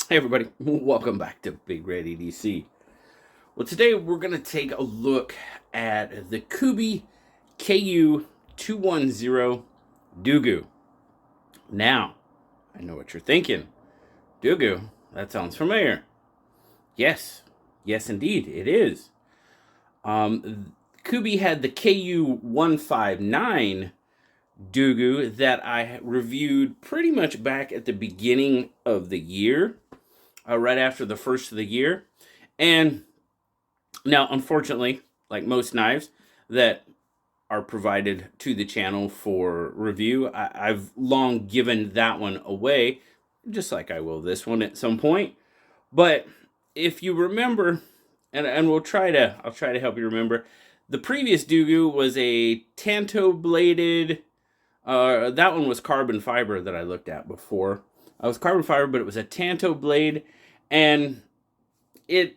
Hey everybody, welcome back to BigRedEDC. Well, today we're going to take a look at the Kubey KU210 Dugu. Now, I know what you're thinking. Dugu, that sounds familiar. Yes, yes indeed, it is. Kubey had the KU159 Dugu that I reviewed pretty much back at the beginning of the year. Right after the first of the year. And now, unfortunately, like most knives that are provided to the channel for review, I've long given that one away, just like I will this one at some point. But if you remember, and I'll try to help you remember, the previous Dugu was a tanto bladed. That one was carbon fiber that I looked at before. It was carbon fiber, but it was a tanto blade, and this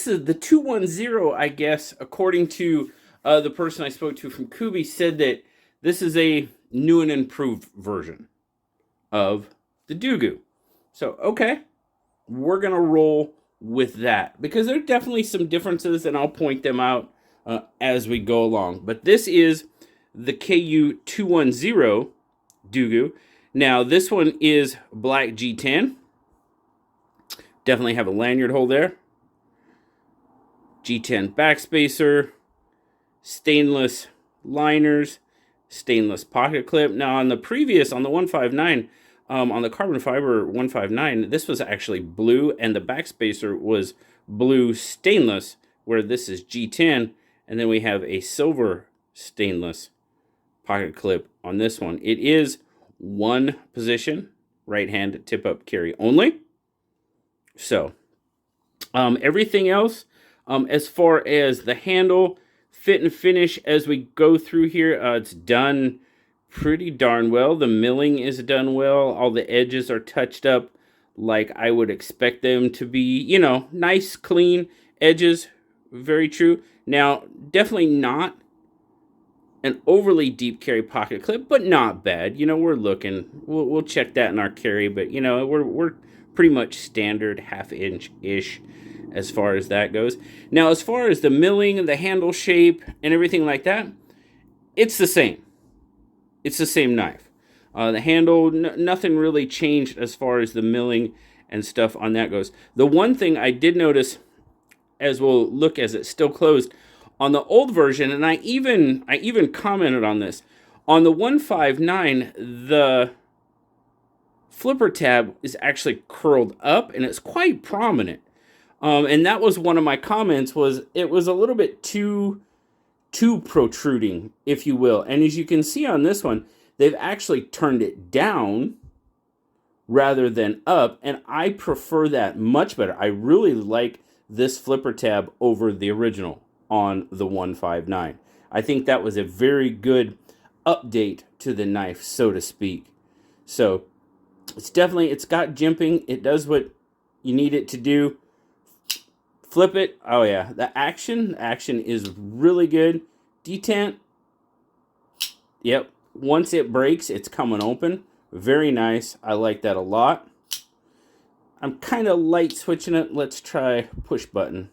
is the 210, I guess, according to the person I spoke to from Kubey, said that this is a new and improved version of the Dugu. So, okay, we're going to roll with that because there are definitely some differences, and I'll point them out as we go along. But this is the KU210 Dugu. Now, this one is black G10. Definitely have a lanyard hole there. G10 backspacer, stainless liners, stainless pocket clip. Now, on the previous, on the 159, on the carbon fiber 159, this was actually blue, and the backspacer was blue stainless, where this is G10, and then we have a silver stainless pocket clip on this one. It is one position, right hand tip up carry only. So, everything else, as far as the handle, fit and finish as we go through here, it's done pretty darn well. The milling is done well. All the edges are touched up like I would expect them to be. You know, nice, clean edges. Very true. Now, definitely not an overly deep carry pocket clip, but not bad. You know, we're looking. We'll check that in our carry, but you know, we're pretty much standard half-inch-ish as far as that goes. Now, as far as the milling, the handle shape, and everything like that, it's the same. It's the same knife. The handle, nothing really changed as far as the milling and stuff on that goes. The one thing I did notice, as we'll look as it's still closed, on the old version, and I even commented on this, on the 159, the flipper tab is actually curled up, and it's quite prominent. And that was one of my comments, was it was a little bit too protruding, if you will. And as you can see on this one, they've actually turned it down rather than up, and I prefer that much better. I really like this flipper tab over the original on the 159. I think that was a very good update to the knife, so to speak. So it's got jimping. It does what you need it to do. Flip it. Oh yeah, the action is really good. Detent. Yep. Once it breaks, it's coming open. Very nice. I like that a lot. I'm kind of light switching it. Let's try push button.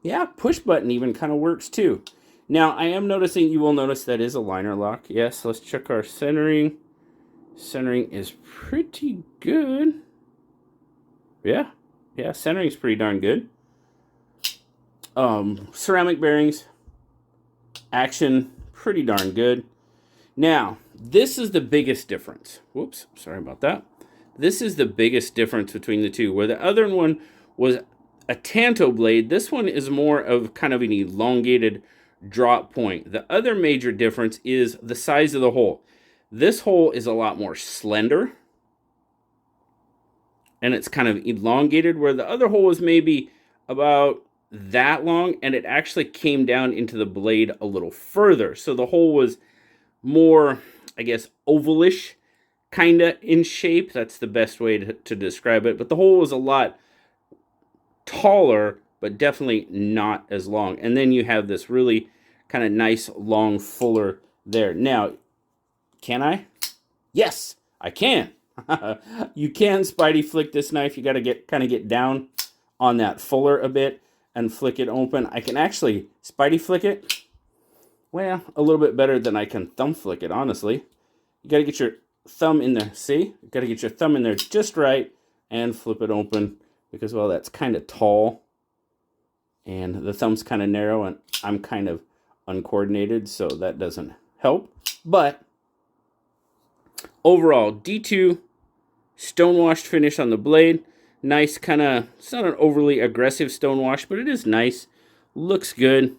Yeah, push button even kind of works too. Now, I am noticing, you will notice that is a liner lock. Yes, let's check our centering. Centering is pretty good. Yeah, centering is pretty darn good. Ceramic bearings, action, pretty darn good. Now, this is the biggest difference. Whoops, sorry about that. This is the biggest difference between the two. Where the other one was a tanto blade, this one is more of kind of an elongated drop point. The other major difference is the size of the hole. This hole is a lot more slender, and it's kind of elongated, where the other hole is maybe about that long, and it actually came down into the blade a little further. So the hole was more, I guess, ovalish kind of in shape. That's the best way to describe it. But the hole was a lot taller, but definitely not as long. And then you have this really kind of nice long fuller there. Now, can I? Yes, I can. You can Spidey flick this knife. You got to kind of get down on that fuller a bit and flick it open. I can actually Spidey flick it, well, a little bit better than I can thumb flick it, honestly. You got to get your thumb in there. See? You got to get your thumb in there just right and flip it open because, well, that's kind of tall and the thumb's kind of narrow and I'm kind of uncoordinated, so that doesn't help. But overall, D2 stonewashed finish on the blade. Nice kind of, it's not an overly aggressive stonewash, but it is nice. Looks good.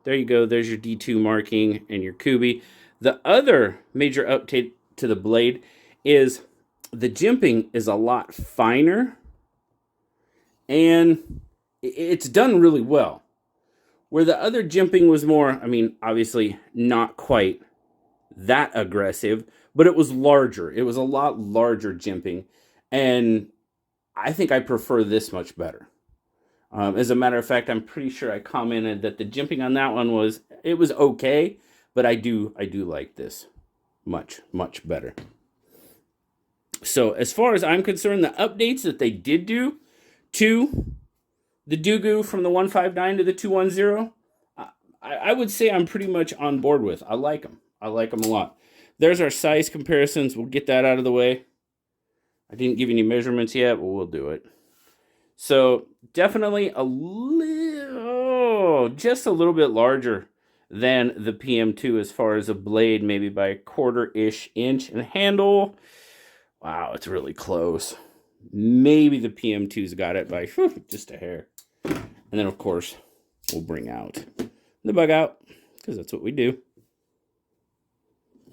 There you go. There's your D2 marking and your Kubey. The other major update to the blade is the jimping is a lot finer and it's done really well. Where the other jimping was more, I mean, obviously not quite that aggressive, but it was larger. It was a lot larger jimping. And I think I prefer this much better. As a matter of fact, I'm pretty sure I commented that the jimping on that one was okay, but I do like this much better. So as far as I'm concerned, the updates that they did do to the Dugu from the 159 to the 210, I would say I'm pretty much on board with. I like them. I like them a lot. There's our size comparisons. We'll get that out of the way. I didn't give you any measurements yet, but we'll do it. So definitely just a little bit larger than the PM2 as far as a blade, maybe by a quarter-ish inch. And handle, wow, it's really close. Maybe the PM2's got it by just a hair. And then, of course, we'll bring out the bug out, because that's what we do.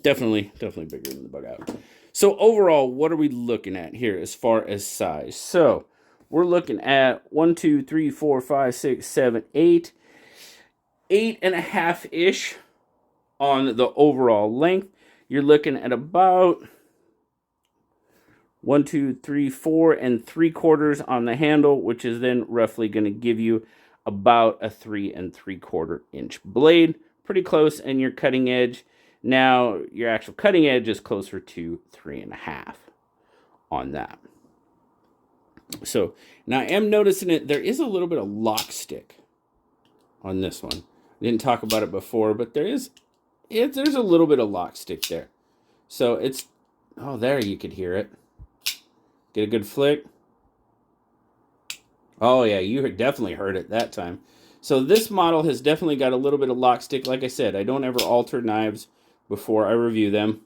Definitely bigger than the bug out. So overall, what are we looking at here as far as size? So we're looking at 1, 2, 3, 4, 5, 6, 7, 8. 8.5-ish on the overall length. You're looking at about 1, 2, 3, 4 3/4 on the handle, which is then roughly going to give you about a 3 3/4 inch blade. Pretty close, and your cutting edge. Now, your actual cutting edge is closer to 3.5 on that. So, now I am noticing it. There is a little bit of lock stick on this one. I didn't talk about it before, but there's a little bit of lock stick there. So, it's, oh, there you could hear it. Get a good flick. Oh, yeah, you definitely heard it that time. So, this model has definitely got a little bit of lock stick. Like I said, I don't ever alter knives before I review them.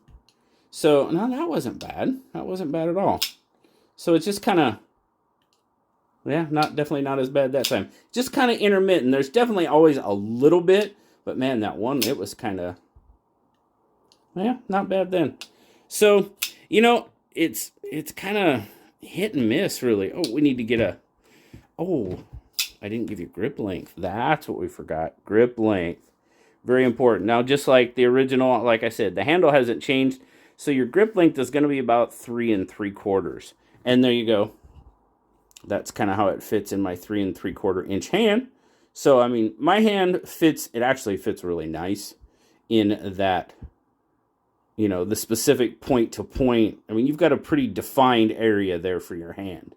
So, no, that wasn't bad. That wasn't bad at all. So, it's just kind of, yeah, definitely not as bad that time. Just kind of intermittent. There's definitely always a little bit, but man, that one, it was kind of, yeah, not bad then. So, you know, it's kind of hit and miss, really. Oh, we need to get I didn't give you grip length. That's what we forgot. Grip length. Very important. Now, just like the original, like I said, the handle hasn't changed. So your grip length is going to be about 3 3/4. And there you go. That's kind of how it fits in my 3 3/4 inch hand. So, I mean, my hand fits, it actually fits really nice in that, you know, the specific point to point. I mean, you've got a pretty defined area there for your hand.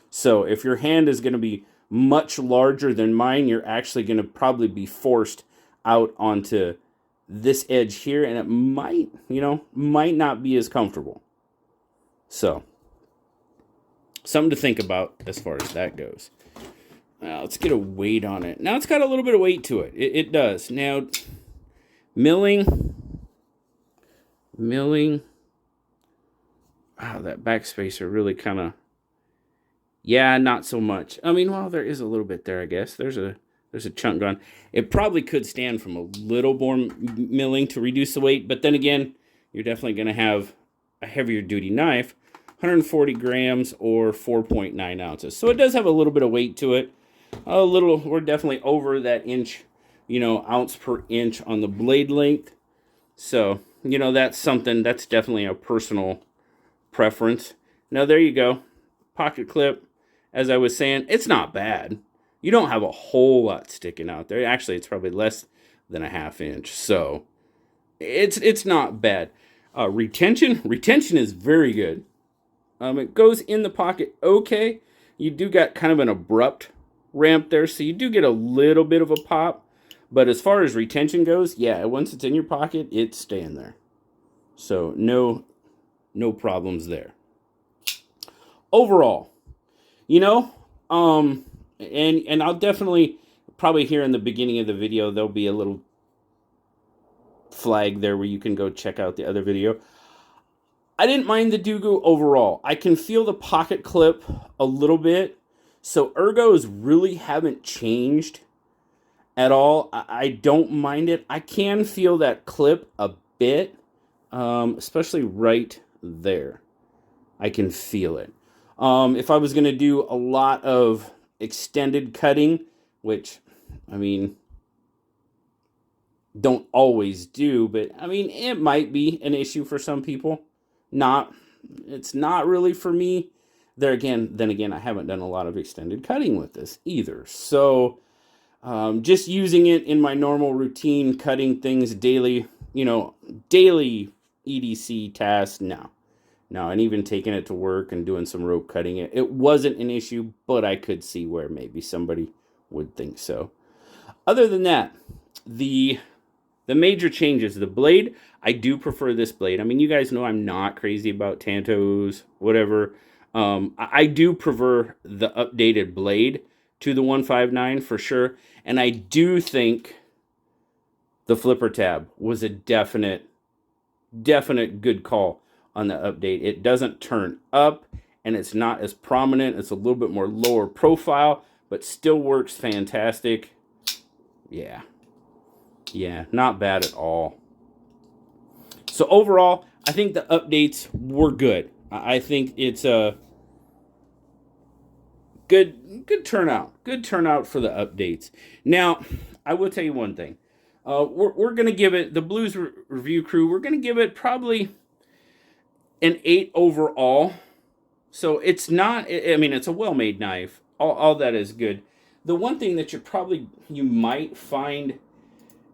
So if your hand is going to be much larger than mine, you're actually going to probably be forced out onto this edge here, and it might not be as comfortable. So, something to think about as far as that goes. Now, let's get a weight on it. Now, it's got a little bit of weight to it. It does. Now, milling. Wow, that backspacer really kind of, yeah, not so much. I mean, well, there is a little bit there, I guess. There's a chunk gone. It probably could stand from a little more milling to reduce the weight, but then again, you're definitely going to have a heavier duty knife, 140 grams or 4.9 ounces. So it does have a little bit of weight to it. We're definitely over that inch, ounce per inch on the blade length. So, that's something, that's definitely a personal preference. Now, there you go. Pocket clip. As I was saying, it's not bad. You don't have a whole lot sticking out there. Actually, it's probably less than a half inch. So it's not bad. Retention is very good. It goes in the pocket okay. You do got kind of an abrupt ramp there, so you do get a little bit of a pop. But as far as retention goes, yeah, once it's in your pocket, it's staying there. So no problems there. Overall, you know, and I'll definitely, probably here in the beginning of the video, there'll be a little flag there where you can go check out the other video. I didn't mind the Dugu overall. I can feel the pocket clip a little bit. So ergos really haven't changed at all. I don't mind it. I can feel that clip a bit, especially right there. I can feel it. If I was going to do a lot of extended cutting, which, I mean, don't always do, but I mean, it might be an issue for some people. It's not really for me. Then again, I haven't done a lot of extended cutting with this either. So, just using it in my normal routine, cutting things daily, daily EDC tasks, no. And even taking it to work and doing some rope cutting, it wasn't an issue, but I could see where maybe somebody would think so. Other than that, the major changes, the blade, I do prefer this blade. I mean, you guys know I'm not crazy about Tantos, whatever. I do prefer the updated blade to the 159 for sure. And I do think the flipper tab was a definite good call on the update. It doesn't turn up and it's not as prominent. It's a little bit more lower profile, but still works fantastic. Yeah, not bad at all. So overall, I think the updates were good. I think it's a good turnout. Good turnout for the updates. Now, I will tell you one thing. We're going to give it, the Blues Review Crew, we're going to give it probably an 8 overall. So it's not, I mean, it's a well-made knife. All that is good. The one thing that you might find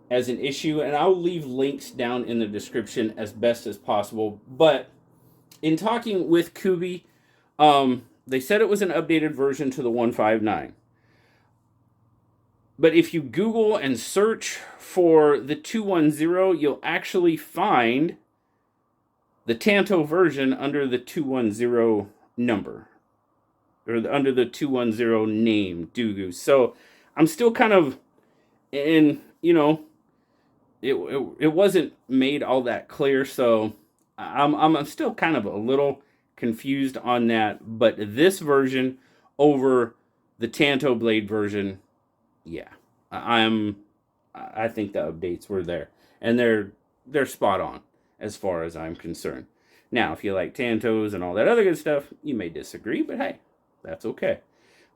as an issue, and I'll leave links down in the description as best as possible, but in talking with Kubey, they said it was an updated version to the 159. But if you Google and search for the 210, you'll actually find the Tanto version under the 210 number, or under the 210 name, Dugu. So I'm still kind of, and it wasn't made all that clear, so I'm still kind of a little confused on that. But this version over the Tanto blade version, yeah, I think the updates were there, and they're spot on as far as I'm concerned. Now, if you like Tantos and all that other good stuff, you may disagree, but hey, that's okay.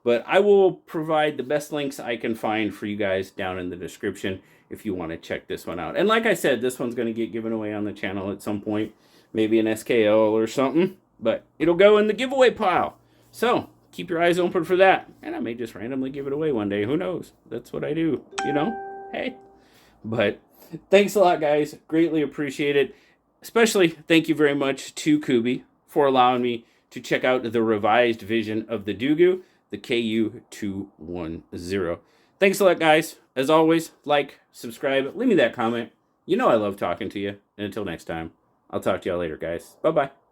But I will provide the best links I can find for you guys down in the description if you want to check this one out. And like I said, this one's going to get given away on the channel at some point, maybe an SKL or something, but it'll go in the giveaway pile. So keep your eyes open for that. And I may just randomly give it away one day. Who knows? That's what I do, Hey. But thanks a lot, guys. Greatly appreciate it. Especially thank you very much to Kubey for allowing me to check out the revised vision of the Dugu, the KU210. Thanks a lot, guys. As always, like, subscribe, leave me that comment. I love talking to you. And until next time, I'll talk to y'all later, guys. Bye-bye.